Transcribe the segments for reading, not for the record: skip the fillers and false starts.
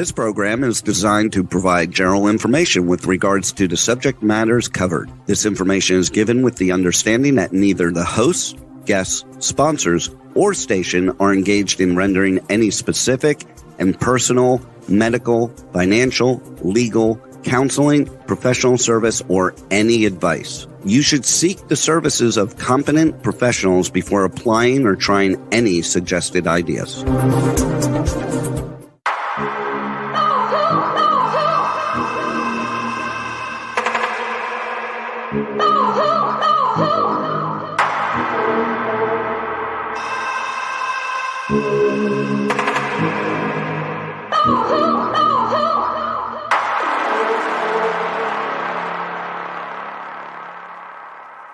This program is designed to provide general information with regards to the subject matters covered. This information is given with the understanding that neither the hosts, guests, sponsors, or station are engaged in rendering any specific and personal, medical, financial, legal, counseling, professional service, or any advice. You should seek the services of competent professionals before applying or trying any suggested ideas.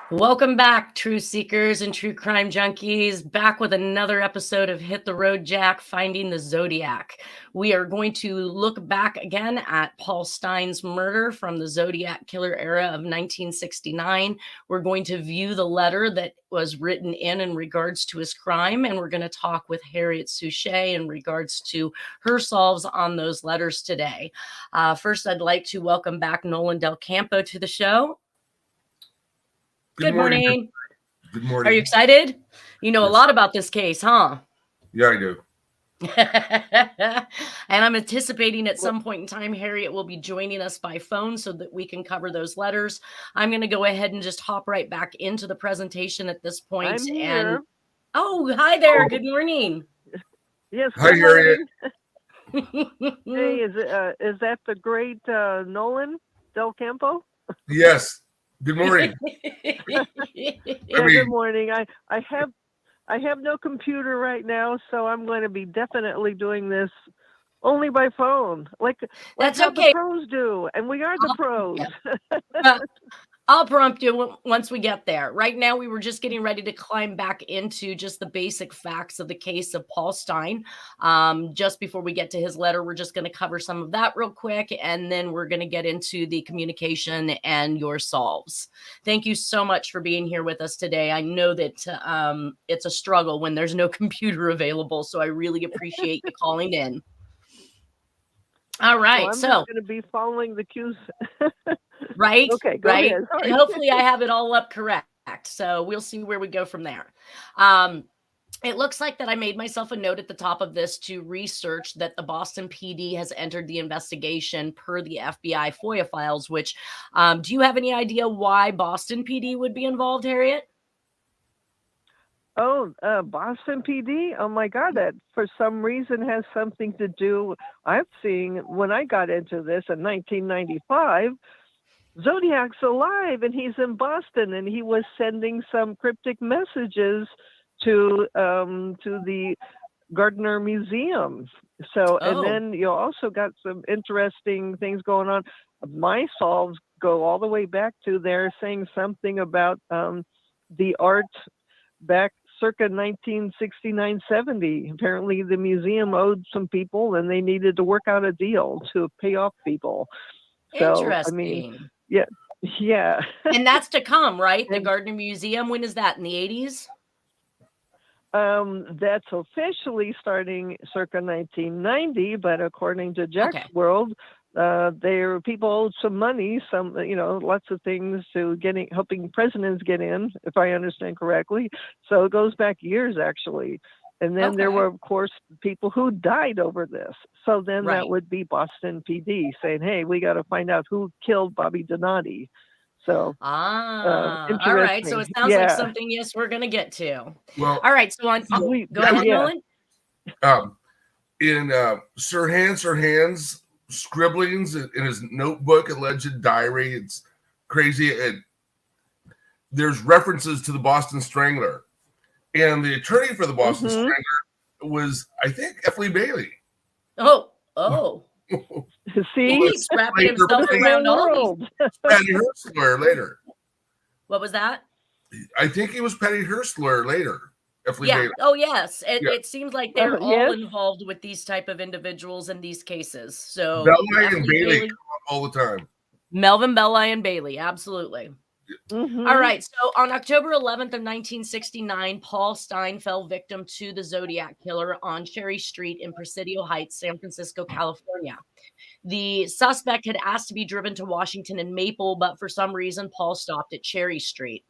Welcome back, truth seekers and true crime junkies, back with another episode of Hit the Road Jack, Finding the Zodiac. We are going to look back again at Paul Stine's murder from the Zodiac Killer era of 1969. We're going to view the letter that was written in regards to his crime, and we're going to talk with Harriette Sucher in regards to her solves on those letters today. First, I'd like to welcome back Nolan Del Campo to the show. Good morning. Good morning. Are you excited? You know a lot about this case, huh? Yeah, I do. And I'm anticipating at some point in time, Harriette will be joining us by phone so that we can cover those letters. I'm going to go ahead and just hop right back into the presentation at this point. I'm here. Oh, hi there. Good morning. Yes. Hi, Harriette. Hey, is that the great Nolan Del Campo? Yes. Good morning. Good morning. I have no computer right now, so I'm going to be definitely doing this only by phone, like That's how okay. the pros do, and we are the pros. Yeah. I'll prompt you once we get there. Right now, we were just getting ready to climb back into just the basic facts of the case of Paul Stine. Just before we get to his letter, we're just going to cover some of that real quick, and then we're going to get into the communication and your solves. Thank you so much for being here with us today. I know that it's a struggle when there's no computer available, so I really appreciate you calling in. All right, well, I'm so just going to be following the cues. Right. Okay, go right. ahead. And hopefully I have it all up correct. So we'll see where we go from there. It looks like that I made myself a note at the top of this to research that the Boston PD has entered the investigation per the FBI FOIA files, which do you have any idea why Boston PD would be involved, Harriette? Oh, Boston PD? Oh my God, that for some reason has something to do. I'm seeing when I got into this in 1995, Zodiac's alive and he's in Boston and he was sending some cryptic messages to the Gardner Museum. So, and then you also got some interesting things going on. My solves go all the way back to they're saying something about the art back circa 1969-70. Apparently the museum owed some people and they needed to work out a deal to pay off people. So, Interesting. I mean, yeah. And that's to come, right? The Gardner Museum, when is that, in the 80s? That's officially starting circa 1990, but according to Jack's World, people owed some money, lots of things to helping presidents get in, if I understand correctly. So it goes back years, actually. And then there were, of course, people who died over this. So then that would be Boston PD saying, hey, we got to find out who killed Bobby Donati. So, all right. So it sounds like something, yes, we're going to get to. Well, all right. So go ahead, Nolan. In Sirhan's scribblings in his notebook, alleged diary, it's crazy. There's references to the Boston Strangler. And the attorney for the Boston Strangler was, I think, F. Lee Bailey. Oh. See? He's wrapping himself around all these. Patty Hearst's lawyer later. What was that? I think he was Patty Hearst's lawyer later. F. Lee Bailey. Oh, yes. It seems like they're all involved with these type of individuals in these cases. So Belli and Bailey come up all the time. Melvin, Belli, and Bailey. Absolutely. Mhm. All right. So on October 11th of 1969, Paul Stine fell victim to the Zodiac Killer on Cherry Street in Presidio Heights, San Francisco, California. The suspect had asked to be driven to Washington and Maple, but for some reason, Paul stopped at Cherry Street.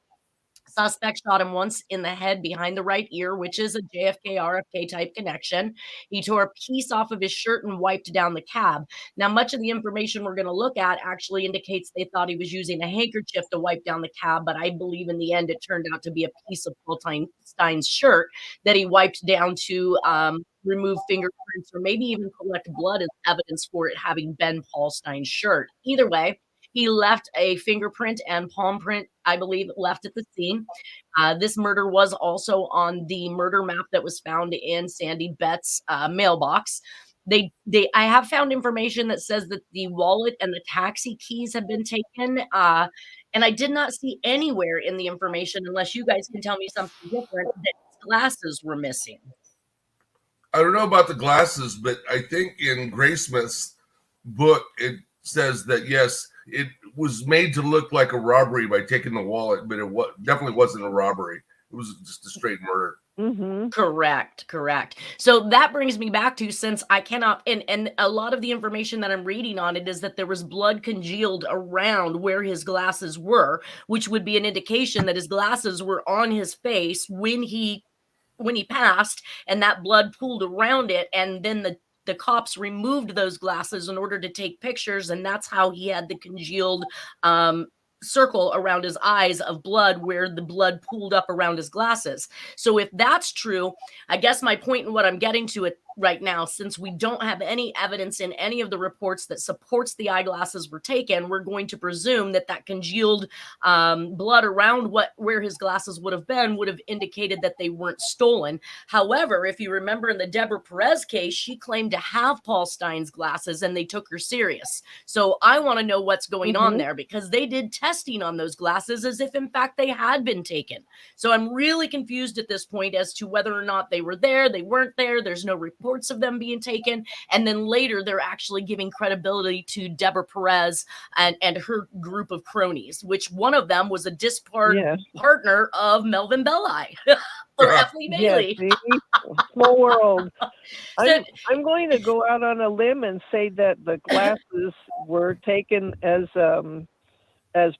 Suspect shot him once in the head behind the right ear, which is a JFK RFK type connection. He tore a piece off of his shirt and wiped down the cab. Now, much of the information we're going to look at actually indicates they thought he was using a handkerchief to wipe down the cab, but I believe in the end it turned out to be a piece of Paul Stine's shirt that he wiped down to remove fingerprints or maybe even collect blood as evidence for it having been Paul Stine's shirt. Either way, he left a fingerprint and palm print, I believe, left at the scene. This murder was also on the murder map that was found in Sandy Bett's mailbox. I have found information that says that the wallet and the taxi keys have been taken. And I did not see anywhere in the information, unless you guys can tell me something different, that his glasses were missing. I don't know about the glasses, but I think in Graysmith's book, it says that, yes, it was made to look like a robbery by taking the wallet, but it definitely wasn't a robbery. It was just a straight murder. Mhm. Correct. So that brings me back to, since I cannot, and a lot of the information that I'm reading on it is that there was blood congealed around where his glasses were, which would be an indication that his glasses were on his face when he passed, and that blood pooled around it, and then the cops removed those glasses in order to take pictures, and that's how he had the congealed circle around his eyes of blood where the blood pooled up around his glasses. So if that's true, I guess my point and what I'm getting to it right now, since we don't have any evidence in any of the reports that supports the eyeglasses were taken, we're going to presume that congealed blood around where his glasses would have indicated that they weren't stolen. However, if you remember in the Deborah Perez case, she claimed to have Paul Stine's glasses and they took her serious. So I want to know what's going on there, because they did testing on those glasses as if in fact they had been taken. So I'm really confused at this point as to whether or not they were there, they weren't there. There's no reports of them being taken, and then later they're actually giving credibility to Deborah Perez and her group of cronies, which one of them was a disbarred partner of Melvin Belli or F. Lee Bailey. Yes, small world. I'm going to go out on a limb and say that the glasses were taken as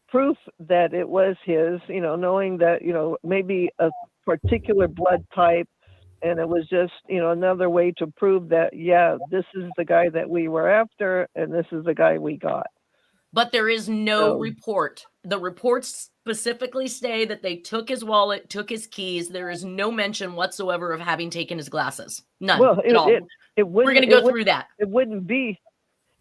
proof that it was his, knowing that, maybe a particular blood type. And it was just, another way to prove that, this is the guy that we were after, and this is the guy we got. But there is no report. The reports specifically say that they took his wallet, took his keys. There is no mention whatsoever of having taken his glasses. None at all. We're going to go through that. It wouldn't be,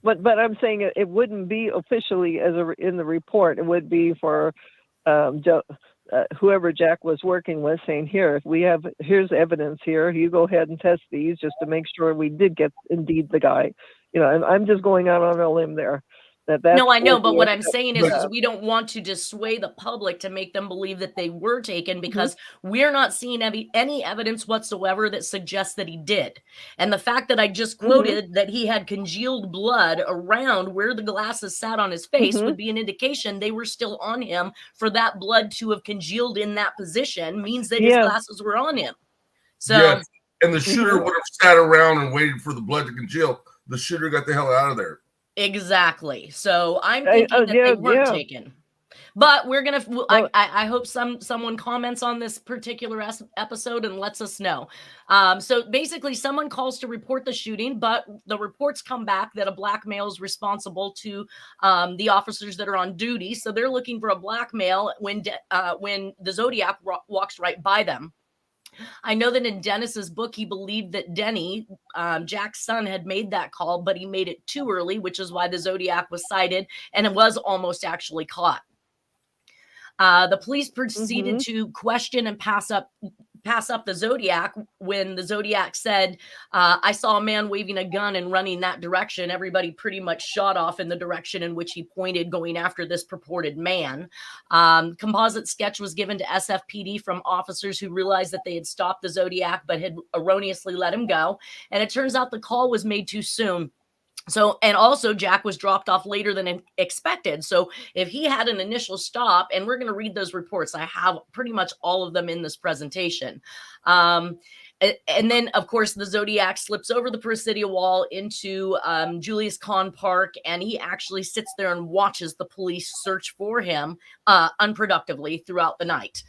but I'm saying it wouldn't be officially in the report. It would be for whoever Jack was working with, saying, here's evidence here. You go ahead and test these just to make sure we did get indeed the guy. And I'm just going out on a limb there. No, I know, but what I'm saying is we don't want to dissuade the public to make them believe that they were taken, because we're not seeing any evidence whatsoever that suggests that he did. And the fact that I just quoted that he had congealed blood around where the glasses sat on his face would be an indication they were still on him. For that blood to have congealed in that position means that his glasses were on him. So, and the shooter would have sat around and waited for the blood to congeal. The shooter got the hell out of there. Exactly. So I'm thinking that they weren't taken. But we're going to, I hope someone comments on this particular episode and lets us know. So basically someone calls to report the shooting, but the reports come back that a black male is responsible to the officers that are on duty. So they're looking for a black male when the Zodiac walks right by them. I know that in Dennis's book, he believed that Denny, Jack's son, had made that call, but he made it too early, which is why the Zodiac was sighted, and it was almost actually caught. The police proceeded to question and pass up the Zodiac when the Zodiac said, I saw a man waving a gun and running that direction. Everybody pretty much shot off in the direction in which he pointed, going after this purported man. Composite sketch was given to SFPD from officers who realized that they had stopped the Zodiac but had erroneously let him go. And it turns out the call was made too soon. So, and also Jack was dropped off later than expected. So if he had an initial stop, and we're going to read those reports, I have pretty much all of them in this presentation. And then, of course, the Zodiac slips over the Presidio wall into Julius Kahn Park, and he actually sits there and watches the police search for him unproductively throughout the night.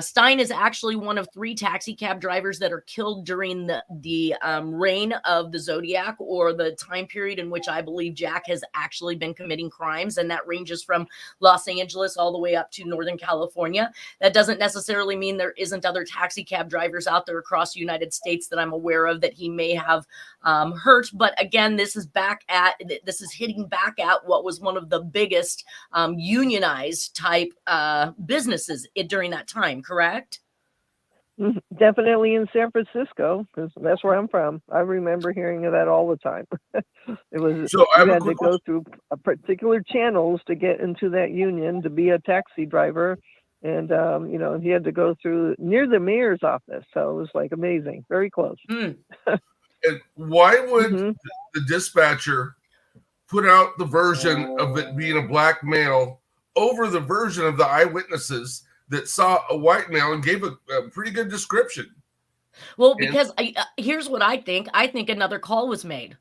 Stine is actually one of 3 taxi cab drivers that are killed during the reign of the Zodiac, or the time period in which I believe Jack has actually been committing crimes, and that ranges from Los Angeles all the way up to Northern California. That doesn't necessarily mean there isn't other taxi cab drivers out there across the United States that I'm aware of that he may have hurt. But again, this is hitting back at what was one of the biggest unionized type businesses during that time. Correct? Definitely in San Francisco, because that's where I'm from. I remember hearing of that all the time. It was you had to go through particular channels to get into that union to be a taxi driver, and he had to go through near the mayor's office. So it was like amazing, very close. And why would the dispatcher put out the version of it being a black male over the version of the eyewitnesses that saw a white male and gave a pretty good description? Well, because here's what I think. I think another call was made.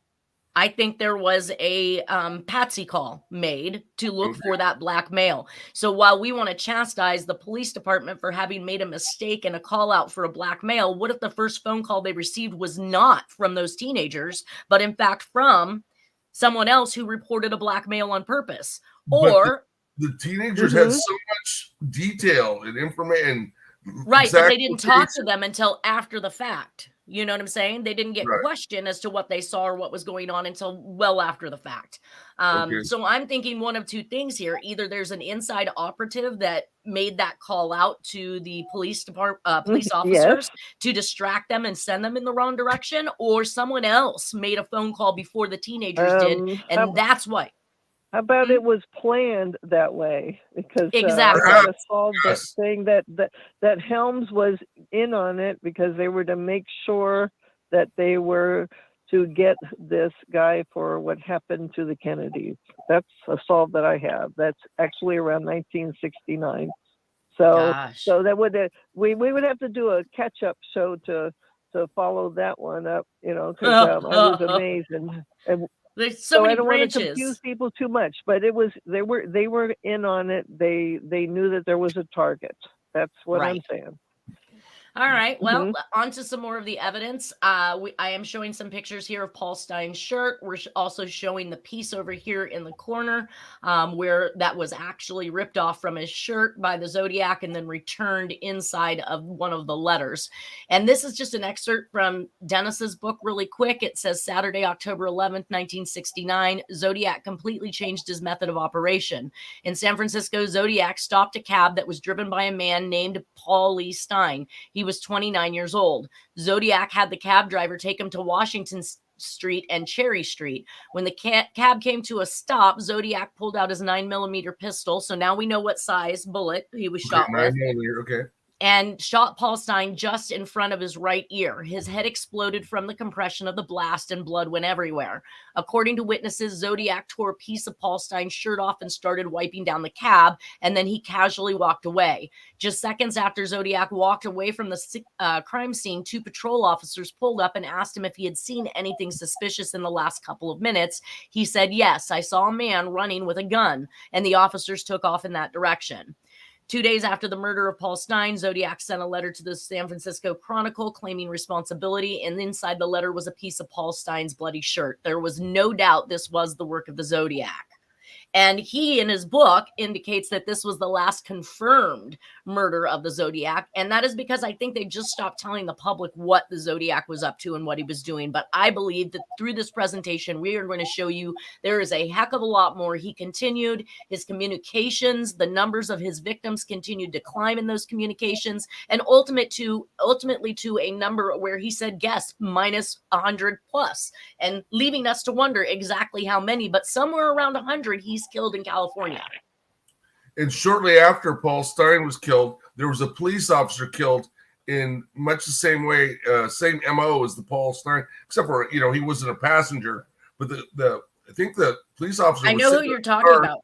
I think there was a patsy call made to look for that black male. So while we want to chastise the police department for having made a mistake and a call out for a black male, what if the first phone call they received was not from those teenagers, but in fact from someone else who reported a black male on purpose? Or the teenagers had so much detail and information. Right, but they didn't talk to them until after the fact. You know what I'm saying? They didn't get questioned as to what they saw or what was going on until well after the fact. So I'm thinking one of 2 things here. Either there's an inside operative that made that call out to the police officers to distract them and send them in the wrong direction, or someone else made a phone call before the teenagers did, and that's why. How about it was planned that way? Because exactly I saw that thing that Helms was in on it, because they were to make sure that they were to get this guy for what happened to the Kennedys. That's a solve that I have. That's actually around 1969. So that would we would have to do a catch-up show to follow that one up, because I was amazed and there's so many I don't branches. want to confuse people too much, but they were in on it. They knew that there was a target. That's what I'm saying. All right. Well, on to some more of the evidence. I am showing some pictures here of Paul Stine's shirt. We're also showing the piece over here in the corner where that was actually ripped off from his shirt by the Zodiac and then returned inside of one of the letters. And this is just an excerpt from Dennis's book really quick. It says Saturday, October 11th, 1969, Zodiac completely changed his method of operation. In San Francisco, Zodiac stopped a cab that was driven by a man named Paul Lee Stine. He was 29 years old. Zodiac had the cab driver take him to Washington Street and Cherry Street. When the cab came to a stop, Zodiac pulled out his 9mm pistol. So now we know what size bullet he was shot with. 9mm, and shot Paul Stine just in front of his right ear. His head exploded from the compression of the blast and blood went everywhere. According to witnesses, Zodiac tore a piece of Paul Stine's shirt off and started wiping down the cab, and then he casually walked away. Just seconds after Zodiac walked away from the crime scene, 2 patrol officers pulled up and asked him if he had seen anything suspicious in the last couple of minutes. He said, "Yes, I saw a man running with a gun," and the officers took off in that direction. 2 days after the murder of Paul Stine, Zodiac sent a letter to the San Francisco Chronicle claiming responsibility, and inside the letter was a piece of Paul Stine's bloody shirt. There was no doubt this was the work of the Zodiac. And he, in his book, indicates that this was the last confirmed murder of the Zodiac. And that is because I think they just stopped telling the public what the Zodiac was up to and what he was doing. But I believe that through this presentation, we are going to show you there is a heck of a lot more. He continued his communications. The numbers of his victims continued to climb in those communications, and ultimately to a number where he said, guess, minus 100 plus, and leaving us to wonder exactly how many, but somewhere around 100 he's killed in California. And shortly after Paul Stine was killed, there was a police officer killed in much the same way, same MO as the Paul Stine, except for, he wasn't a passenger, but I think the police officer. I was know who sitting you're in the talking car. about.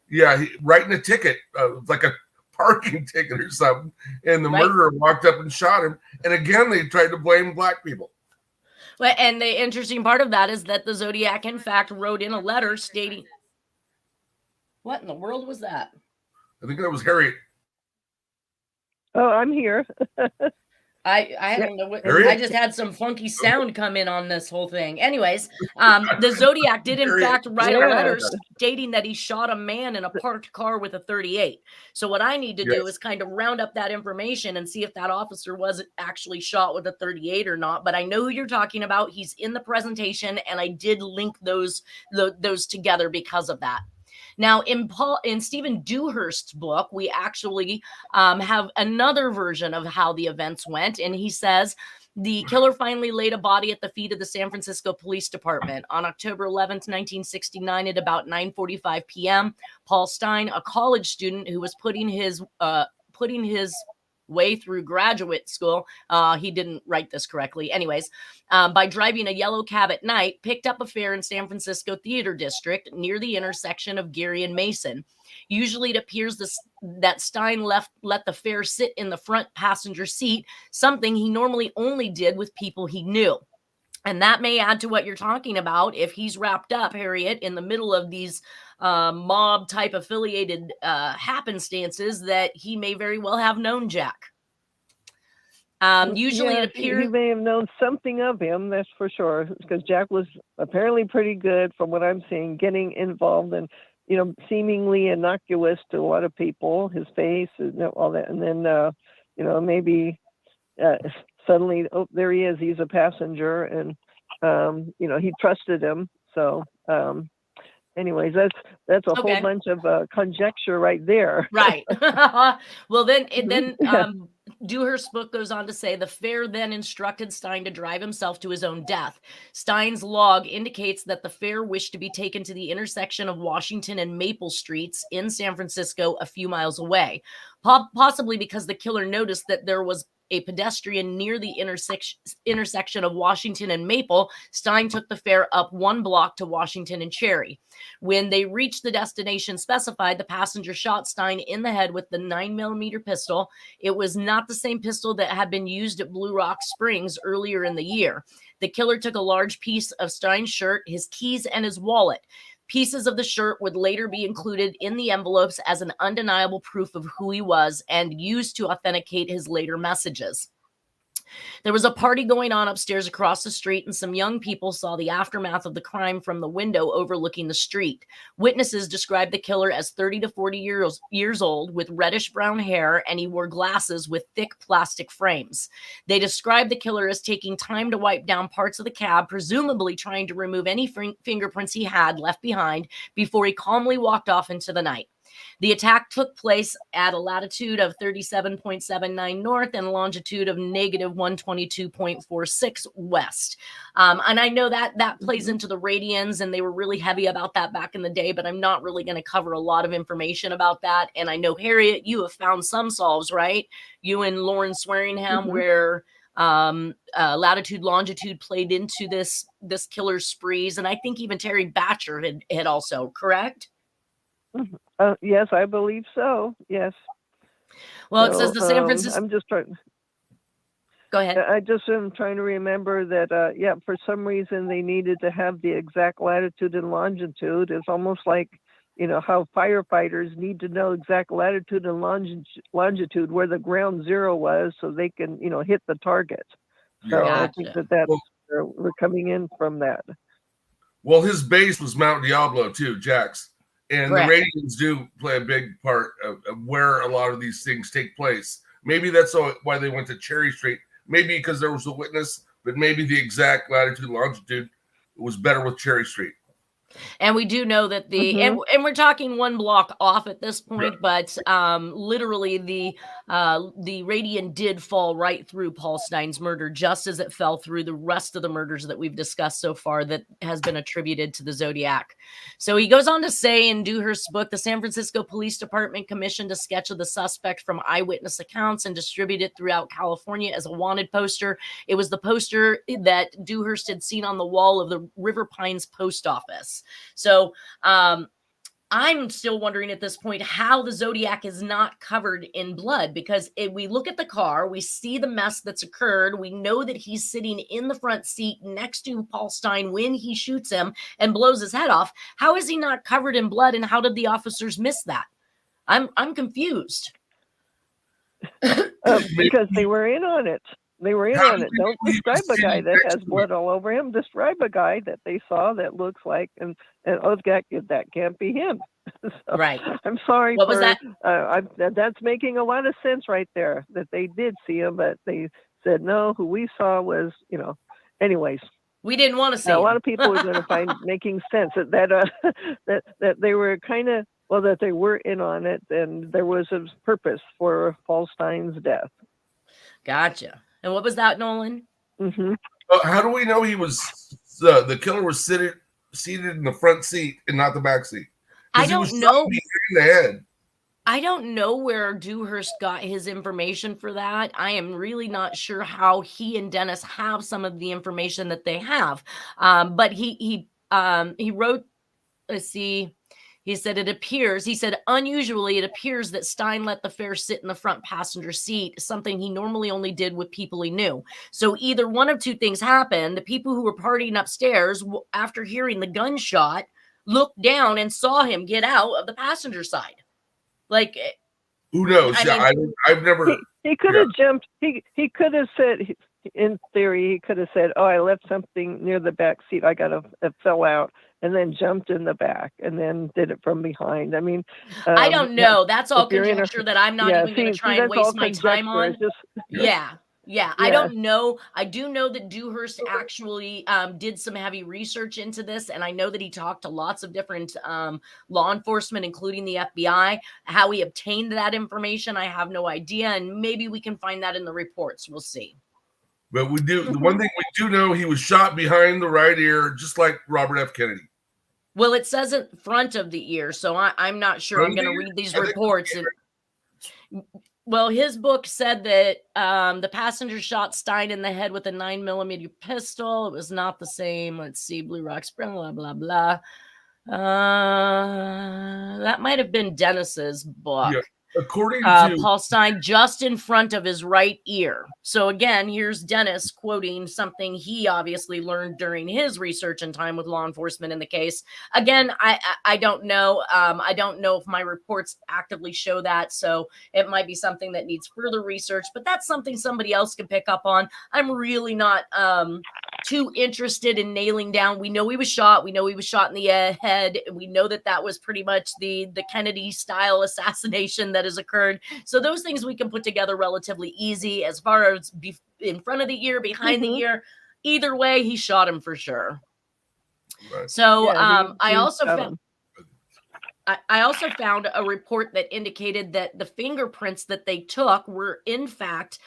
Yeah, writing a ticket, like a parking ticket or something, and the Right. murderer walked up and shot him. And again, they tried to blame black people. Well, and the interesting part of that is that the Zodiac, in fact, wrote in a letter stating, what in the world was that? I think that was Harriet. Oh, I'm here. I don't know what, Harriet? I just had some funky sound come in on this whole thing. Anyways, the Zodiac did in Harriet. fact write a Yeah. letter stating that he shot a man in a parked car with a 38. So what I need to do Yes. is kind of round up that information and see if that officer was actually shot with a 38 or not. But I know who you're talking about. He's in the presentation, and I did link those together because of that. Now, in Stephen Dewhurst's book, we actually have another version of how the events went. And he says, the killer finally laid a body at the feet of the San Francisco Police Department. On October 11th, 1969, at about 9:45 p.m., Paul Stine, a college student who was putting his way through graduate school, he didn't write this correctly, anyways, by driving a yellow cab at night, picked up a fare in San Francisco Theater District near the intersection of Geary and Mason. Usually it appears that Stine let the fare sit in the front passenger seat, something he normally only did with people he knew. And that may add to what you're talking about. If he's wrapped up, Harriet, in the middle of these mob type affiliated happenstances, that he may very well have known Jack. Usually Yeah, it appears he may have known something of him, that's for sure, because Jack was apparently pretty good, from what I'm seeing, getting involved and, seemingly innocuous to a lot of people, his face and all that. And then, maybe suddenly, oh, there he is, he's a passenger, and, he trusted him. So, anyways, that's a whole bunch of conjecture right there. Right. Well, then Dewhurst's book goes on to say the fare then instructed Stine to drive himself to his own death. Stine's log indicates that the fare wished to be taken to the intersection of Washington and Maple Streets in San Francisco, a few miles away, possibly because the killer noticed that there was a pedestrian near the intersection of Washington and Maple. Stine took the fare up 1 block to Washington and Cherry. When they reached the destination specified, the passenger shot Stine in the head with the 9mm pistol. It was not the same pistol that had been used at Blue Rock Springs earlier in the year. The killer took a large piece of Stine's shirt, his keys, and his wallet. Pieces of the shirt would later be included in the envelopes as an undeniable proof of who he was and used to authenticate his later messages. There was a party going on upstairs across the street, and some young people saw the aftermath of the crime from the window overlooking the street. Witnesses described the killer as 30 to 40 years old with reddish brown hair, and he wore glasses with thick plastic frames. They described the killer as taking time to wipe down parts of the cab, presumably trying to remove any fingerprints he had left behind before he calmly walked off into the night. The attack took place at a latitude of 37.79 north and longitude of negative 122.46 west. And I know that plays into the radians, and they were really heavy about that back in the day, but I'm not really going to cover a lot of information about that. And I know, Harriet, you have found some solves, right? You and Lauren Swearingham, where latitude, longitude played into this killer's sprees. And I think even Terry Batcher had also, correct? Yes, I believe so. Yes. Well, it says the San Francisco. I'm just trying. Go ahead. I just am trying to remember that. For some reason they needed to have the exact latitude and longitude. It's almost like, how firefighters need to know exact latitude and longitude where the ground zero was, so they can, hit the target. So Yeah. I think that's we're coming in from that. Well, his base was Mount Diablo too, Jack's. And Correct. The radians do play a big part of where a lot of these things take place. Maybe that's why they went to Cherry Street. Maybe because there was a witness, but maybe the exact latitude, longitude was better with Cherry Street. And we do know that and we're talking one block off at this point, but literally the radian did fall right through Paul Stine's murder, just as it fell through the rest of the murders that we've discussed so far that has been attributed to the Zodiac. So he goes on to say in Dewhurst's book, the San Francisco Police Department commissioned a sketch of the suspect from eyewitness accounts and distributed it throughout California as a wanted poster. It was the poster that Dewhurst had seen on the wall of the River Pines post office. So I'm still wondering at this point how the Zodiac is not covered in blood, because if we look at the car, we see the mess that's occurred. We know that he's sitting in the front seat next to Paul Stine when he shoots him and blows his head off. How is he not covered in blood, and how did the officers miss that? I'm confused. Because they were in on it. They were in on it. Don't describe a guy that has blood all over him. Describe a guy that they saw that looks like, and that can't be him. So, right. I'm sorry. What was that? That's making a lot of sense right there, that they did see him, but they said, no, who we saw was, anyways. We didn't want to see a lot of people are going to find making sense that they were kind of, that they were in on it, and there was a purpose for Paul Stine's death. Gotcha. And what was that, Nolan? Mm-hmm. How do we know he was the killer was seated in the front seat and not the back seat? I don't know. In the head. I don't know where Dewhurst got his information for that. I am really not sure how he and Dennis have some of the information that they have. But he wrote. Let's see. He said, unusually, it appears that Stine let the fare sit in the front passenger seat, something he normally only did with people he knew. So either one of two things happened. The people who were partying upstairs, after hearing the gunshot, looked down and saw him get out of the passenger side. Like, who knows? I've never. He could have jumped. He could have said, in theory, he could have said, "Oh, I left something near the back seat. It fell out." And then jumped in the back and then did it from behind. I mean, I don't know. That's all conjecture that I'm not even going to try and waste my time on. Yeah. I don't know. I do know that Dewhurst actually did some heavy research into this. And I know that he talked to lots of different law enforcement, including the FBI. How he obtained that information, I have no idea. And maybe we can find that in the reports. We'll see. But we do. The one thing we do know, he was shot behind the right ear, just like Robert F. Kennedy. Well, it says in front of the ear, so I'm not sure. I'm going to read these reports. Well, his book said that the passenger shot Stine in the head with a 9mm pistol. It was not the same. Let's see, Blue Rock Spring, blah, blah, blah. That might have been Dennis's book. Yeah. According to Paul Stine, just in front of his right ear. So again, here's Dennis quoting something he obviously learned during his research and time with law enforcement in the case. Again, I don't know. I don't know if my reports actively show that, so it might be something that needs further research, but that's something somebody else can pick up on. I'm really not too interested in nailing down. We know he was shot. We know he was shot in the head. We know that was pretty much the Kennedy style assassination that has occurred. So those things we can put together relatively easy. As far as in front of the ear, behind the ear, either way, he shot him for sure. Right. So I also found a report that indicated that the fingerprints that they took were in fact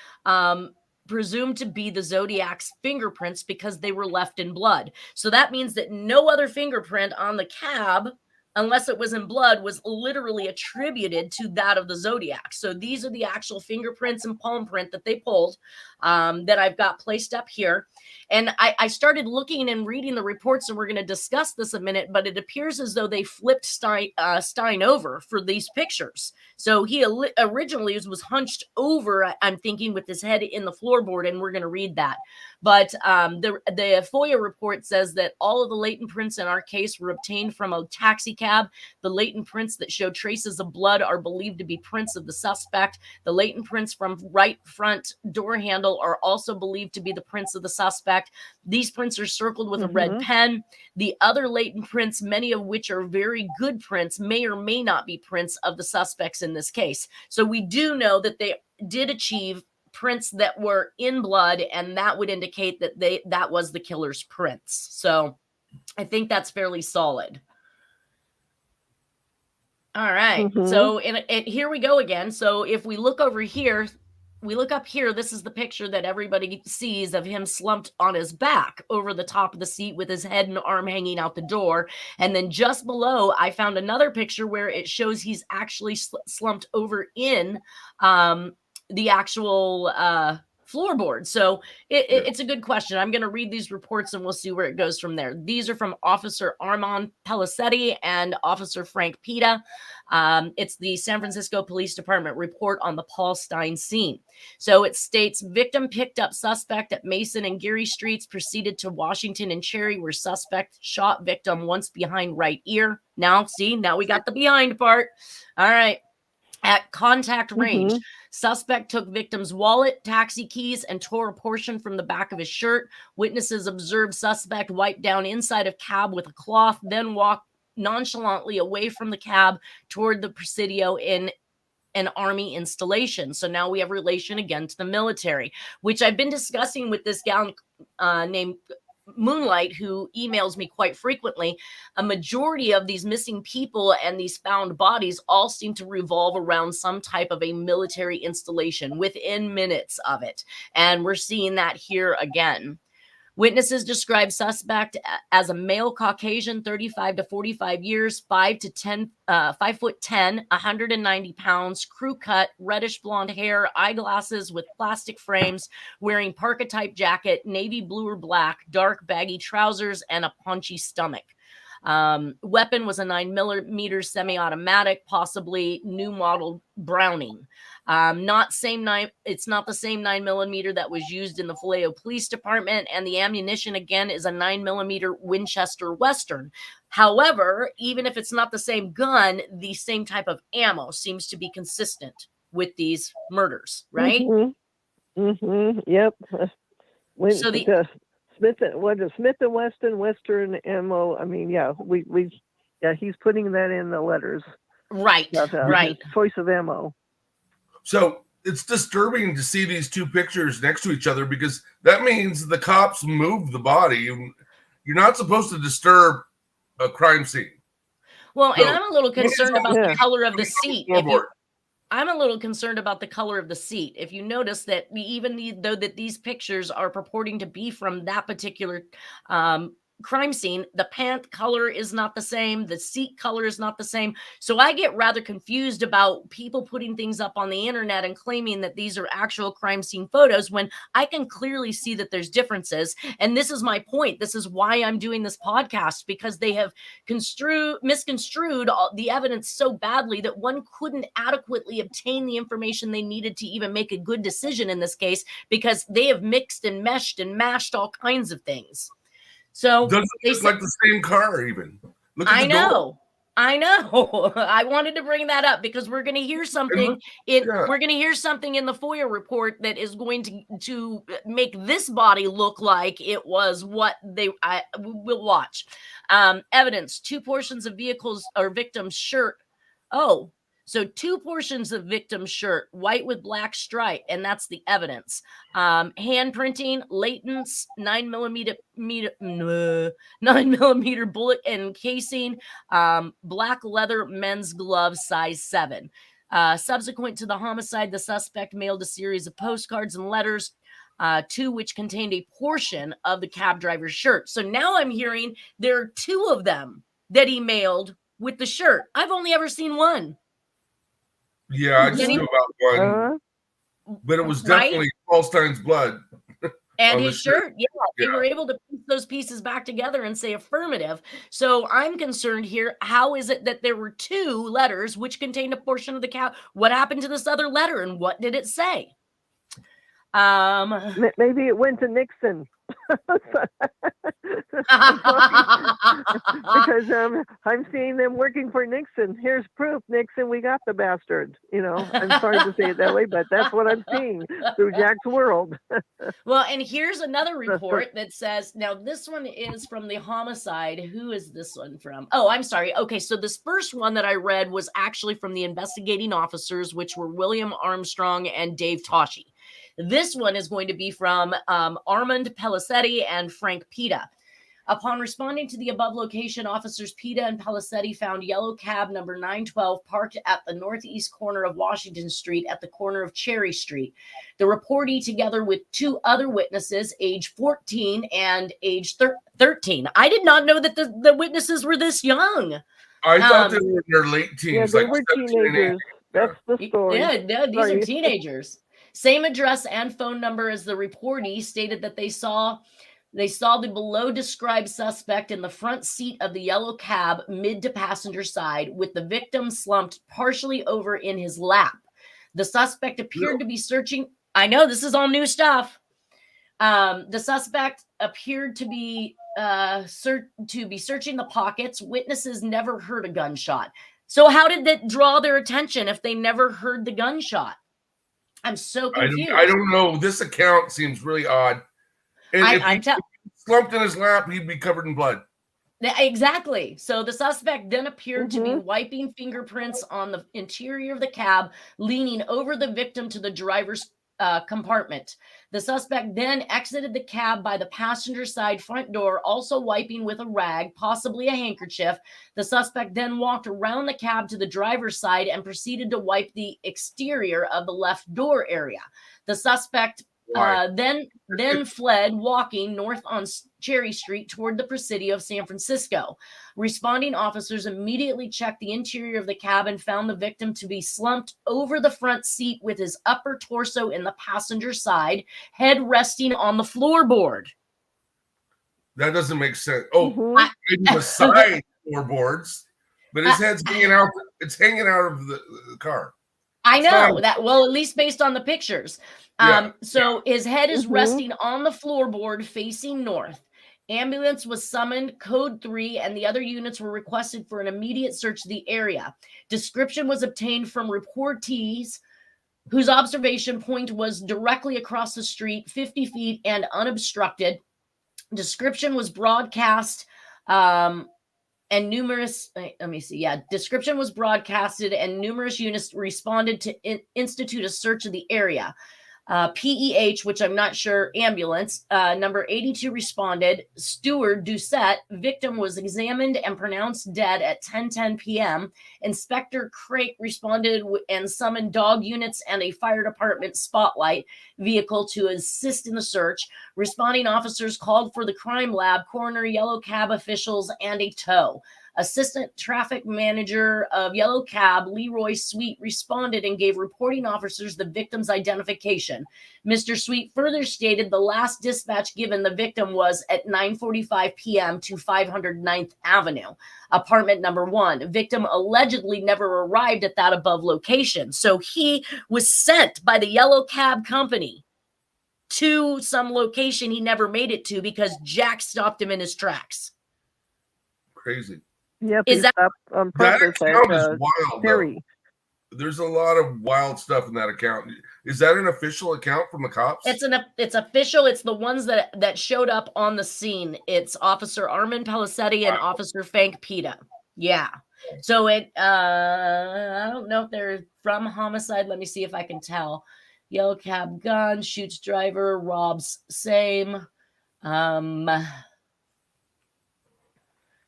presumed to be the Zodiac's fingerprints because they were left in blood. So that means that no other fingerprint on the cab, unless it was in blood, was literally attributed to that of the Zodiac. So these are the actual fingerprints and palm print that they pulled that I've got placed up here. And I started looking and reading the reports, and we're going to discuss this a minute, but it appears as though they flipped Stine over for these pictures. So he originally was hunched over, I'm thinking, with his head in the floorboard, and we're going to read that. But the FOIA report says that all of the latent prints in our case were obtained from a taxi cab. The latent prints that show traces of blood are believed to be prints of the suspect. The latent prints from right front door handle are also believed to be the prints of the suspect. These prints are circled with a red pen. The other latent prints, many of which are very good prints, may or may not be prints of the suspects in this case. So we do know that they did achieve prints that were in blood, and that would indicate that that was the killer's prints. So I think that's fairly solid. All right. Mhm. So here we go again. So if we look over here, we look up here, this is the picture that everybody sees of him slumped on his back over the top of the seat with his head and arm hanging out the door. And then just below, I found another picture where it shows he's actually slumped over in the actual floorboard. So it's a good question. I'm going to read these reports and we'll see where it goes from there. These are from Officer Armand Pellicetti and Officer Frank Pita. It's the San Francisco Police Department report on the Paul Stine scene. So it states, victim picked up suspect at Mason and Geary Streets, proceeded to Washington and Cherry, where suspect shot victim once behind right ear. Now we got the behind part. All right. At contact range, suspect took victim's wallet, taxi keys, and tore a portion from the back of his shirt. Witnesses observed suspect wipe down inside of cab with a cloth, then walk nonchalantly away from the cab toward the Presidio in an army installation. So now we have relation again to the military, which I've been discussing with this gal named Moonlight, who emails me quite frequently. A majority of these missing people and these found bodies all seem to revolve around some type of a military installation within minutes of it. And we're seeing that here again. Witnesses describe suspect as a male Caucasian, 35 to 45 years, 5'10", 190 pounds, crew cut, reddish blonde hair, eyeglasses with plastic frames, wearing parka-type jacket, navy blue or black, dark baggy trousers, and a punchy stomach. Weapon was a 9mm semi-automatic, possibly new model Browning. It's not the same 9mm that was used in the Vallejo Police Department, and the ammunition again is a 9mm Winchester Western. However, even if it's not the same gun, the same type of ammo seems to be consistent with these murders, right? Yep. So Smith and Western ammo. I mean, he's putting that in the letters. Right. Right. Choice of ammo. So it's disturbing to see these two pictures next to each other, because that means the cops moved the body. You're not supposed to disturb a crime scene. Well, and I'm a little concerned about the color of the seat. I'm a little concerned about the color of the seat. If you notice that though these pictures are purporting to be from that particular crime scene, the pant color is not the same, the seat color is not the same. So I get rather confused about people putting things up on the internet and claiming that these are actual crime scene photos when I can clearly see that there's differences. And this is my point. This is why I'm doing this podcast, because they have misconstrued the evidence so badly that one couldn't adequately obtain the information they needed to even make a good decision in this case, because they have mixed and meshed and mashed all kinds of things. So doesn't look like the same car even. Look at I know. I wanted to bring that up because we're going to hear something in the FOIA report that is going to make this body look like it was what we'll watch. Evidence: 2 portions of vehicles or victim's shirt. So 2 portions of victim's shirt, white with black stripe, and that's the evidence. Handprinting, latents, 9mm bullet and casing, black leather men's gloves, size 7. Subsequent to the homicide, the suspect mailed a series of postcards and letters, 2 which contained a portion of the cab driver's shirt. So now I'm hearing there are 2 of them that he mailed with the shirt. I've only ever seen 1. Yeah, I just knew about one, but it was definitely Paul Stine's blood. And his shirt. They were able to piece those pieces back together and say affirmative. So I'm concerned here. How is it that there were 2 letters which contained a portion of the cab? What happened to this other letter, and what did it say? Maybe it went to Nixon. Because I'm seeing them working for Nixon. Here's proof, Nixon, we got the bastard. I'm sorry to say it that way, but that's what I'm seeing through Jack's world. Well, and here's another report that says, now this one is from the homicide. Who is this one from? Oh, I'm sorry. Okay, so this first one that I read was actually from the investigating officers, which were William Armstrong and Dave Toschi. This one is going to be from Armand Pellicetti and Frank Pita. Upon responding to the above location, officers Pita and Palisetti found yellow cab number 912 parked at the northeast corner of Washington Street at the corner of Cherry Street. The reportee, together with two other witnesses, age 14 and age 13. I did not know that the witnesses were this young. I thought they were in their late teens. Yeah, they were teenagers. That's the story. Yeah, these are teenagers. Same address and phone number as the reportee, stated that they saw the below described suspect in the front seat of the yellow cab, mid to passenger side, with the victim slumped partially over in his lap. The suspect appeared to be searching. I know this is all new stuff. The suspect appeared to be searching the pockets. Witnesses never heard a gunshot. So how did that draw their attention if they never heard the gunshot? I'm so confused. I don't know. This account seems really odd. And if he slumped in his lap, he'd be covered in blood. Exactly. So the suspect then appeared to be wiping fingerprints on the interior of the cab, leaning over the victim to the driver's compartment. The suspect then exited the cab by the passenger side front door, also wiping with a rag, possibly a handkerchief. The suspect then walked around the cab to the driver's side and proceeded to wipe the exterior of the left door area. The suspect then fled, walking north on Cherry Street toward the Presidio of San Francisco. Responding officers immediately checked the interior of the cab and found the victim to be slumped over the front seat with his upper torso in the passenger side, head resting on the floorboard. That doesn't make sense. Maybe the side floorboards, but his head's hanging out. It's hanging out of the car. I know that. Well, at least based on the pictures. So his head is resting on the floorboard facing north. Ambulance was summoned, code 3, and the other units were requested for an immediate search of the area. Description was obtained from reportees whose observation point was directly across the street, 50 feet and unobstructed. Description was broadcast and numerous, description was broadcasted and numerous units responded to institute a search of the area. PEH, which I'm not sure, ambulance, number 82 responded. Steward Doucette, victim was examined and pronounced dead at 10:10 p.m. Inspector Crate responded and summoned dog units and a fire department spotlight vehicle to assist in the search. Responding officers called for the crime lab, coroner, yellow cab officials, and a tow. Assistant Traffic Manager of Yellow Cab, Leroy Sweet, responded and gave reporting officers the victim's identification. Mr. Sweet further stated the last dispatch given the victim was at 9:45 p.m. to 509th Avenue, apartment number 1. Victim allegedly never arrived at that above location. So he was sent by the Yellow Cab Company to some location he never made it to because Jack stopped him in his tracks. Crazy. Yep, Is that on purpose? That account is wild. Harry. There's a lot of wild stuff in that account. Is that an official account from the cops? It's official. It's the ones that showed up on the scene. It's Officer Armin Palisetti and Officer Frank Pita. Yeah. So I don't know if they're from homicide. Let me see if I can tell. Yellow cab gun, shoots driver, robs same.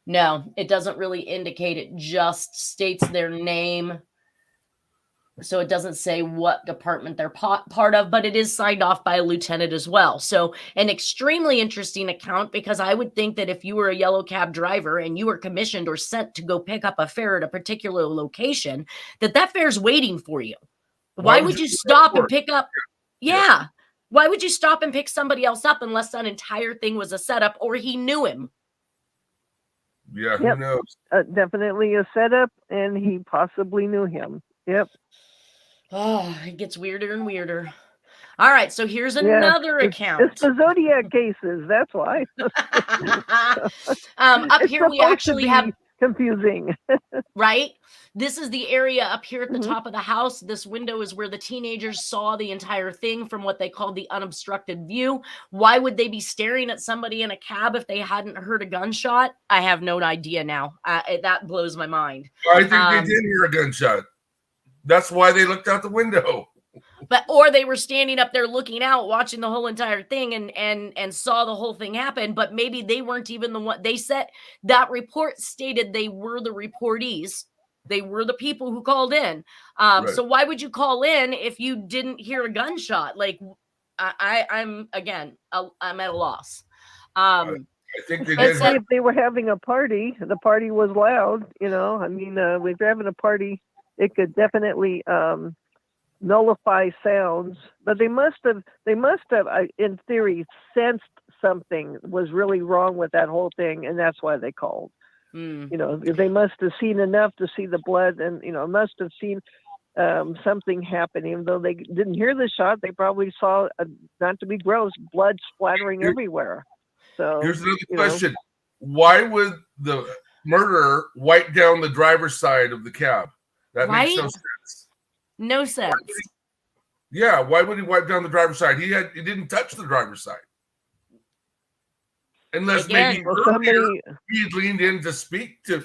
No, it doesn't really indicate. It just states their name. So it doesn't say what department they're part of, but it is signed off by a lieutenant as well. So an extremely interesting account, because I would think that if you were a yellow cab driver and you were commissioned or sent to go pick up a fare at a particular location, that fare's waiting for you. Why would you stop and pick up? Yeah. Why would you stop and pick somebody else up unless that entire thing was a setup or he knew him? Yeah, who knows? Definitely a setup, and he possibly knew him. Yep. Oh, it gets weirder and weirder. All right, so here's another account. It's the Zodiac cases. That's why. Up here, we actually have confusing. Right? This is the area up here at the top of the house. This window is where the teenagers saw the entire thing from what they called the unobstructed view. Why would they be staring at somebody in a cab if they hadn't heard a gunshot? I have no idea now. That blows my mind. I think they did hear a gunshot. That's why they looked out the window. or they were standing up there looking out, watching the whole entire thing and saw the whole thing happen, but maybe they weren't even the one. They said that report stated they were the reportees. They were the people who called in. Right. So why would you call in if you didn't hear a gunshot? Like, I'm at a loss. I think they Let's did. say if they were having a party, the party was loud. I mean, if they're having a party, it could definitely nullify sounds. But they must have, in theory, sensed something was really wrong with that whole thing, and that's why they called. They must have seen enough to see the blood, and must have seen something happening. Even though they didn't hear the shot, they probably saw, not to be gross, blood splattering everywhere. So here's another question: why would the murderer wipe down the driver's side of the cab? That makes no sense. No sense. Why would he wipe down the driver's side? He didn't touch the driver's side. Unless maybe he had leaned in to speak to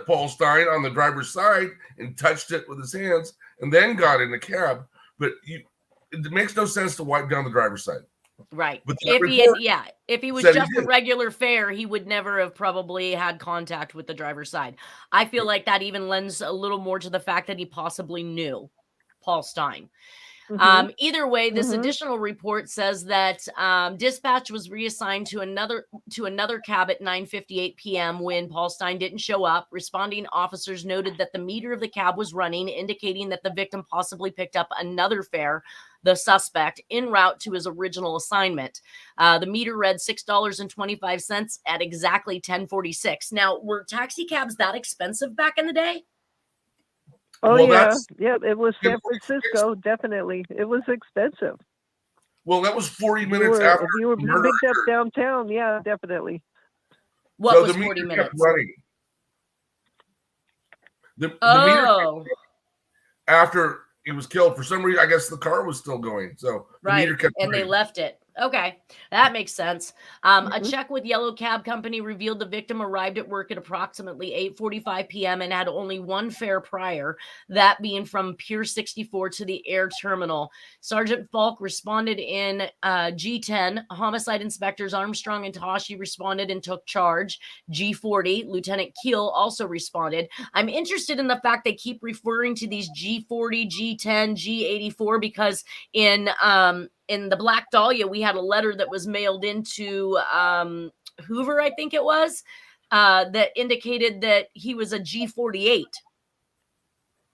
Paul Stine on the driver's side and touched it with his hands and then got in the cab. But it makes no sense to wipe down the driver's side. Right. But if he was just a regular fare, he would never have probably had contact with the driver's side. I feel like that even lends a little more to the fact that he possibly knew Paul Stine. Either way, this additional report says that dispatch was reassigned to another cab at 9:58 p.m. when Paul Stine didn't show up. Responding officers noted that the meter of the cab was running, indicating that the victim possibly picked up another fare, the suspect, en route to his original assignment. The meter read $6.25 at exactly 10:46. Now, were taxi cabs that expensive back in the day? Oh, well, it was San Francisco, definitely. It was expensive. Well, that was 40 minutes after if you were picked up downtown, yeah, definitely. What was 40 minutes? The meter after he was killed, for some reason, I guess the car was still going. So the meter kept running. They left it. Okay, that makes sense. A check with Yellow Cab Company revealed the victim arrived at work at approximately 8:45 p.m. and had only one fare prior, that being from Pier 64 to the air terminal. Sergeant Falk responded in G10. Homicide inspectors Armstrong and Tashi responded and took charge. G40, Lieutenant Keel also responded. I'm interested in the fact they keep referring to these G40, G10, G84 because in the Black Dahlia, we had a letter that was mailed into Hoover, I think it was, that indicated that he was a G48.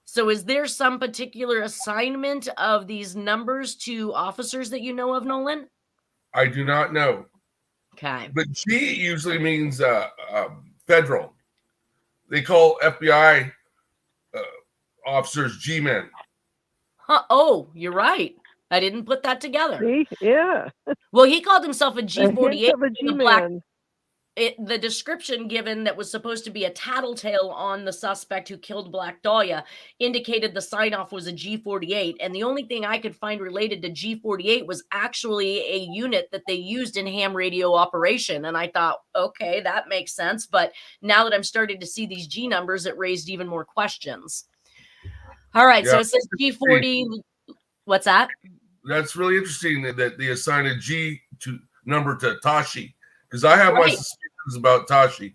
So is there some particular assignment of these numbers to officers that you know of, Nolan? I do not know. Okay. But G usually means federal. They call FBI officers G-men. Oh, you're right. I didn't put that together. See? Yeah. Well, he called himself a G48. A G-man. The description given that was supposed to be a tattletale on the suspect who killed Black Dahlia indicated the sign-off was a G48. And the only thing I could find related to G48 was actually a unit that they used in ham radio operation. And I thought, okay, that makes sense. But now that I'm starting to see these G numbers, it raised even more questions. All right. So it says G40. What's that? That's really interesting that they assigned a G number to Tashi, because I have my suspicions about Tashi.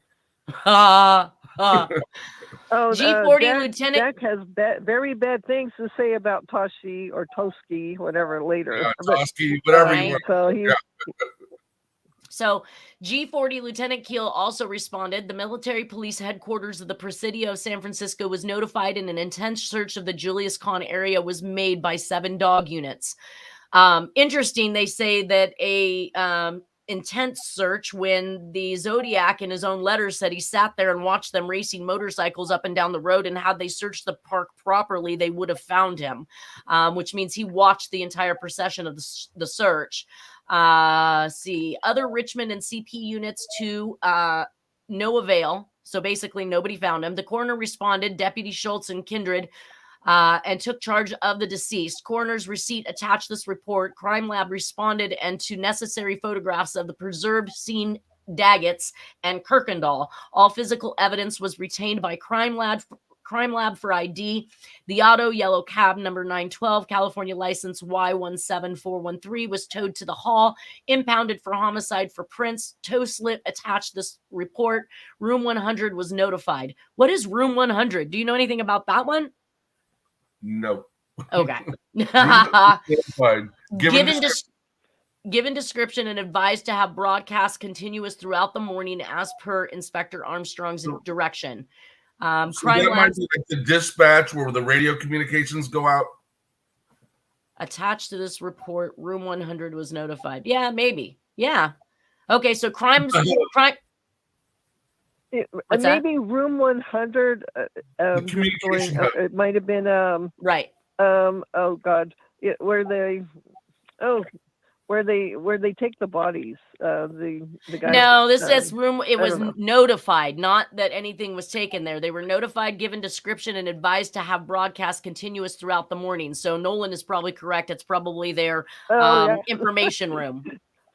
G40 Lieutenant Jack has very bad things to say about Tashi or Toski, whatever later. Yeah, Toski, whatever you want. So he's. So G40 Lieutenant Keel also responded. The military police headquarters of the Presidio of San Francisco was notified and an intense search of the Julius Kahn area was made by 7 dog units. Interesting, they say that a intense search when the Zodiac in his own letter said he sat there and watched them racing motorcycles up and down the road, and had they searched the park properly, they would have found him, which means he watched the entire procession of the search. See, other Richmond and CP units to no avail. So basically nobody found him. The coroner responded, Deputy Schultz and Kindred, and took charge of the deceased. Coroner's receipt attached this report. Crime Lab responded and to necessary photographs of the preserved scene Daggett's and Kirkendall. All physical evidence was retained by Crime Lab crime lab for ID. The auto, yellow cab number 912, California license Y17413, was towed to the hall, impounded for homicide for prints. Tow slip attached this report. Room 100 was notified. What is room 100? Do you know anything about that one? No. Okay. Fine. Given description and advised to have broadcast continuous throughout the morning as per Inspector Armstrong's direction. So Crime that might labs be like the dispatch where the radio communications go out. attached to this report, room 100 was notified. Yeah, maybe. Yeah. Okay, so crime. What's maybe room 100. The communication hub. It might have been right. Oh God, where they take the bodies. The guys. No, this room. It was notified, not that anything was taken there. They were notified, given description, and advised to have broadcast continuous throughout the morning. So Nolan is probably correct. It's probably their information room.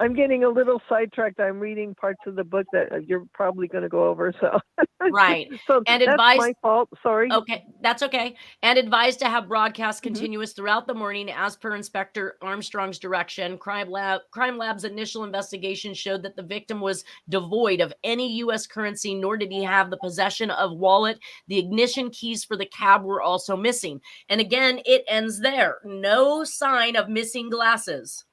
I'm getting a little sidetracked. I'm reading parts of the book that you're probably going to go over. So right. So and that's advised, my fault. Sorry. Okay, that's okay. And advised to have broadcast continuous throughout the morning as per Inspector Armstrong's direction. Crime Lab's initial investigation showed that the victim was devoid of any U.S. currency, nor did he have the possession of wallet. The ignition keys for the cab were also missing. And again, it ends there. No sign of missing glasses.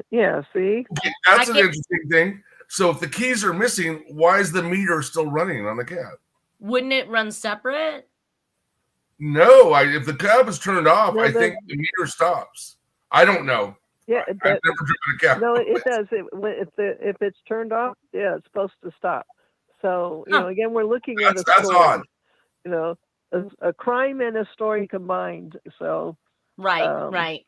Yeah, see? That's an interesting thing. So if the keys are missing, why is the meter still running on the cab? Wouldn't it run separate? No, if the cab is turned off, I think the meter stops. I don't know. Yeah, I've never driven a cab. No, it does. If it's turned off, yeah, it's supposed to stop. So, again, we're looking at a that's story. odd. A crime and a story combined. So right.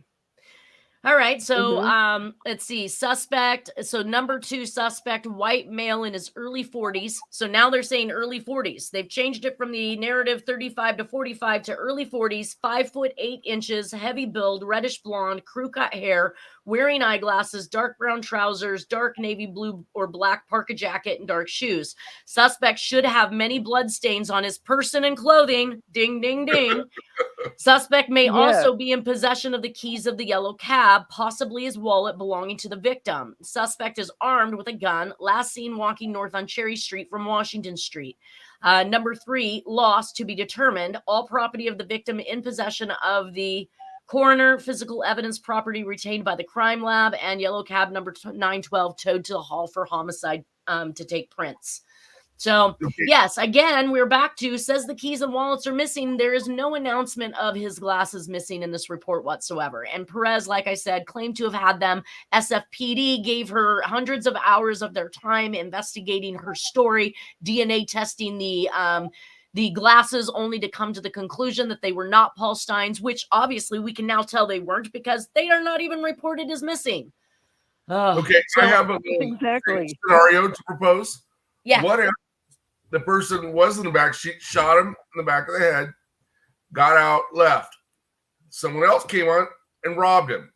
All right, so let's see. Suspect. So number 2 suspect, white male in his early 40s. So now they're saying early 40s. They've changed it from the narrative 35 to 45 to early 40s. 5'8", heavy build, reddish blonde, crew cut hair, wearing eyeglasses, dark brown trousers, dark navy blue or black parka jacket, and dark shoes. Suspect should have many blood stains on his person and clothing. Ding, ding, ding. Suspect may also be in possession of the keys of the yellow cab, possibly his wallet belonging to the victim. Suspect is armed with a gun, last seen walking north on Cherry Street from Washington Street. Number 3, lost to be determined. All property of the victim in possession of the coroner, physical evidence property retained by the crime lab, and yellow cab number 912 towed to the hall for homicide to take prints. So, yes, again, we're back to, says the keys and wallets are missing. There is no announcement of his glasses missing in this report whatsoever. And Perez, like I said, claimed to have had them. SFPD gave her hundreds of hours of their time investigating her story, DNA testing the glasses, only to come to the conclusion that they were not Paul Stine's, which obviously we can now tell they weren't because they are not even reported as missing. Okay, so I have a scenario to propose. Yeah. What if the person was in the back, she shot him in the back of the head, got out, left. Someone else came on and robbed him.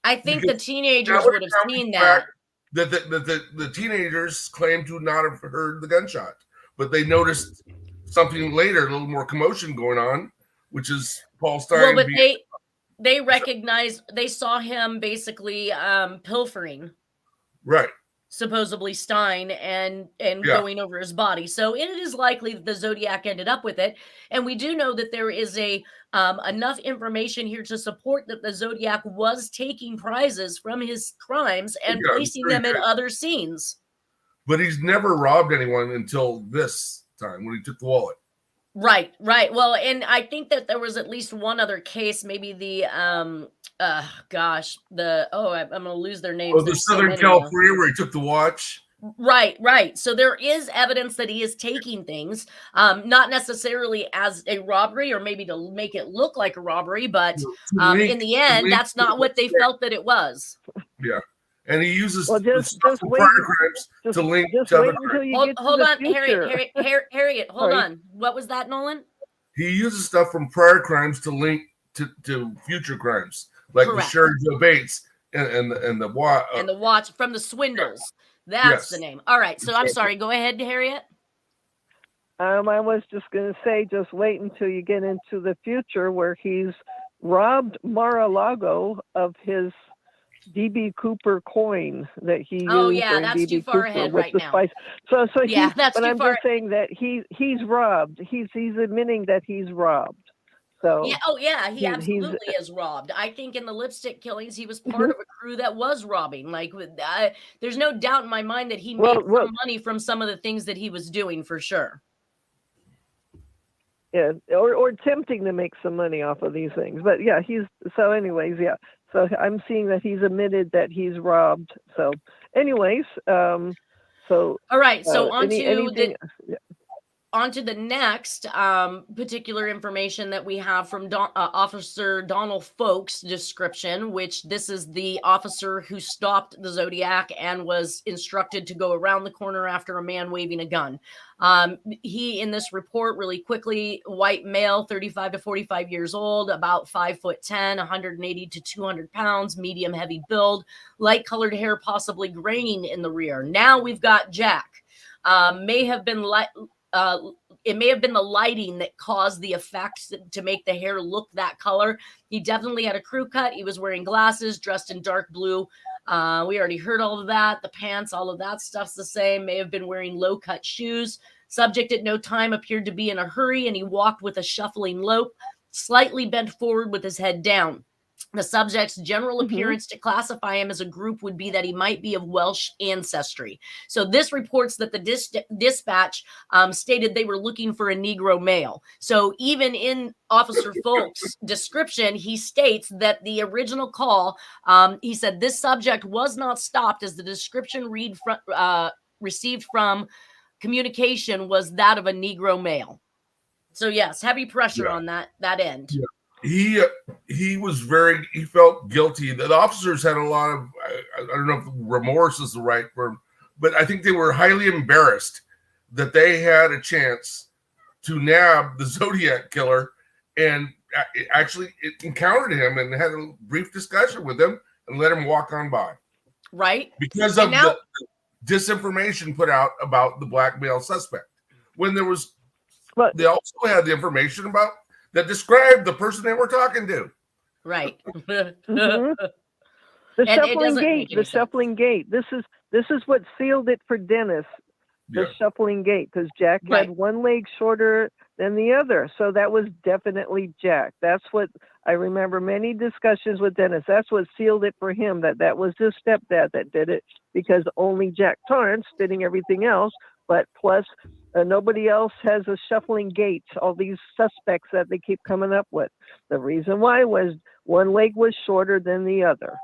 I think the teenagers would have seen that. The teenagers claimed to not have heard the gunshot, but they noticed something later, a little more commotion going on, which is Paul Stine. Well, but they recognized, they saw him basically pilfering. Right. Supposedly Stine and going over his body. So it is likely that the Zodiac ended up with it. And we do know that there is enough information here to support that the Zodiac was taking prizes from his crimes and placing them at other scenes. But he's never robbed anyone until this time when he took the wallet. Right. Well, and I think that there was at least one other case, maybe the I'm going to lose their names. Oh, the Southern California where he took the watch. Right. So there is evidence that he is taking things, not necessarily as a robbery or maybe to make it look like a robbery, but in the end, that's not what they felt that it was. Yeah. And he uses just prior crimes to link to other crimes. Hold on, Harriet, hold on. What was that, Nolan? He uses stuff from prior crimes to link to future crimes, like the Sherry Joe Bates and the watch. And the watch from the swindles. That's the name. All right. So I'm sorry. Go ahead, Harriet. I was just going to say, just wait until you get into the future where he's robbed Mar-a-Lago of his D.B. Cooper coin that he used. Oh yeah, during that's D.B. too far Cooper ahead with right the now. spice. So Yeah, that's but too I'm far. just saying that he's robbed. He's admitting that he's robbed. So Yeah, oh yeah, he he's absolutely is robbed. I think in the lipstick killings, he was part of a crew that was robbing. Like, there's no doubt in my mind that he made some money from some of the things that he was doing for sure. Yeah, or attempting to make some money off of these things. But yeah, so anyways, yeah. So I'm seeing that he's admitted that he's robbed. So anyways, so all right, so on to the next particular information that we have from Officer Donald Folk's description, which this is the officer who stopped the Zodiac and was instructed to go around the corner after a man waving a gun. He, in this report, really quickly, white male, 35 to 45 years old, about 5'10", 180 to 200 pounds, medium heavy build, light colored hair, possibly graying in the rear. Now we've got Jack. It may have been the lighting that caused the effect to make the hair look that color. He definitely had a crew cut. He was wearing glasses, dressed in dark blue. We already heard all of that. The pants, all of that stuff's the same. May have been wearing low-cut shoes. Subject at no time appeared to be in a hurry, and he walked with a shuffling lope, slightly bent forward with his head down. The subject's general appearance to classify him as a group would be that he might be of Welsh ancestry. So this reports that the dispatch stated they were looking for a Negro male. So even in Officer Folk's description, he states that the original call, he said this subject was not stopped as the description received from communication was that of a Negro male. So yes, heavy pressure on that end. Yeah. He felt guilty. The officers had a lot of, I don't know if remorse is the right word, but I think they were highly embarrassed that they had a chance to nab the Zodiac Killer and actually encountered him and had a brief discussion with him and let him walk on by. Right. Because of the disinformation put out about the black male suspect. When they also had the information about that described the person they were talking to. Right. The shuffling gait. This is what sealed it for Dennis. The shuffling gait, because Jack had one leg shorter than the other. So that was definitely Jack. That's what I remember many discussions with Dennis. That's what sealed it for him, that was his stepdad that did it, because only Jack Torrance fitting everything else, but plus nobody else has a shuffling gait. All these suspects that they keep coming up with. The reason why was one leg was shorter than the other.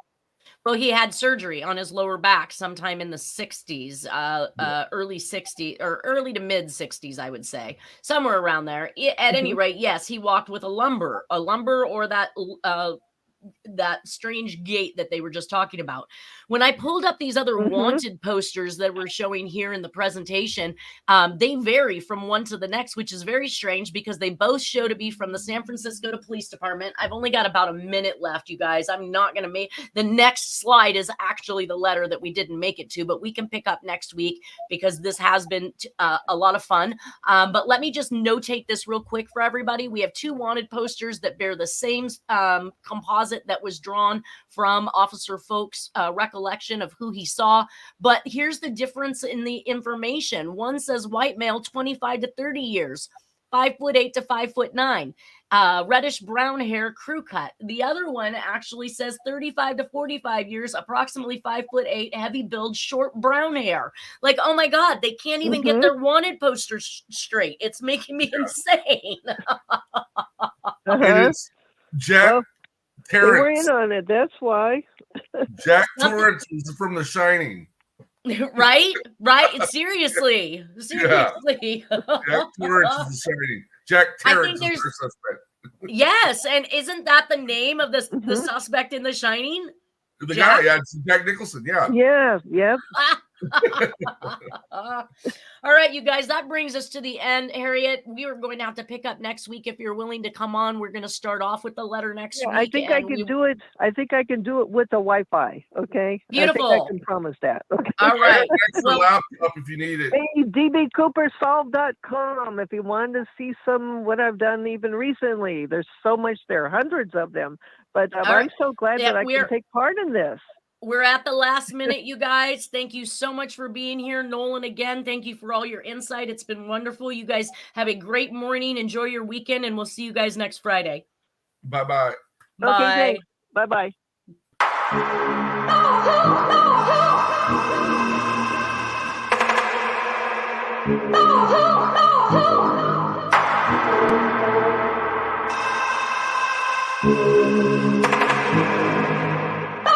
Well, he had surgery on his lower back sometime in the 60s, early 60s or early to mid 60s, I would say, somewhere around there. At any rate, yes, he walked with a lumber or that strange gait that they were just talking about. When I pulled up these other wanted posters that we're showing here in the presentation, they vary from one to the next, which is very strange because they both show to be from the San Francisco Police Department. I've only got about a minute left, you guys. I'm not going to make the next slide is actually the letter that we didn't make it to, but we can pick up next week because this has been a lot of fun. But let me just notate this real quick for everybody. We have two wanted posters that bear the same composite that was drawn from Officer Folk's recollection of who he saw. But here's the difference in the information. One says white male, 25 to 30 years, 5'8" to 5'9", reddish brown hair, crew cut. The other one actually says 35 to 45 years, approximately 5'8", heavy build, short brown hair. Like, oh my God, they can't even get their wanted posters straight. It's making me insane. It is Jack Torrance. They were in on it. That's why. Jack Torrance is from The Shining. Right? Seriously. Yeah. Jack Torrance is The Shining. Jack Torrance is their suspect. Yes, and isn't that the name of the suspect in The Shining? The guy, it's Jack Nicholson, yeah. Yeah, yeah. All right, you guys, that brings us to the end. Harriette, we are going to have to pick up next week. If you're willing to come on, we're going to start off with the letter next week. I think I can do it. I think I can do it with the Wi-Fi. Okay. Beautiful. I think I can promise that. Okay. All right. Extra laptop if you need it. Hey, dbcoopersolve.com if you want to see what I've done even recently. There's so much there, hundreds of them. But I'm so glad that I can take part in this. We're at the last minute, you guys. Thank you so much for being here. Nolan, again, thank you for all your insight. It's been wonderful. You guys have a great morning. Enjoy your weekend, and we'll see you guys next Friday. Bye-bye. Bye. Okay, thanks. Bye-bye.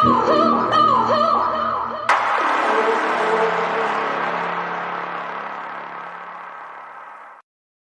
Oh,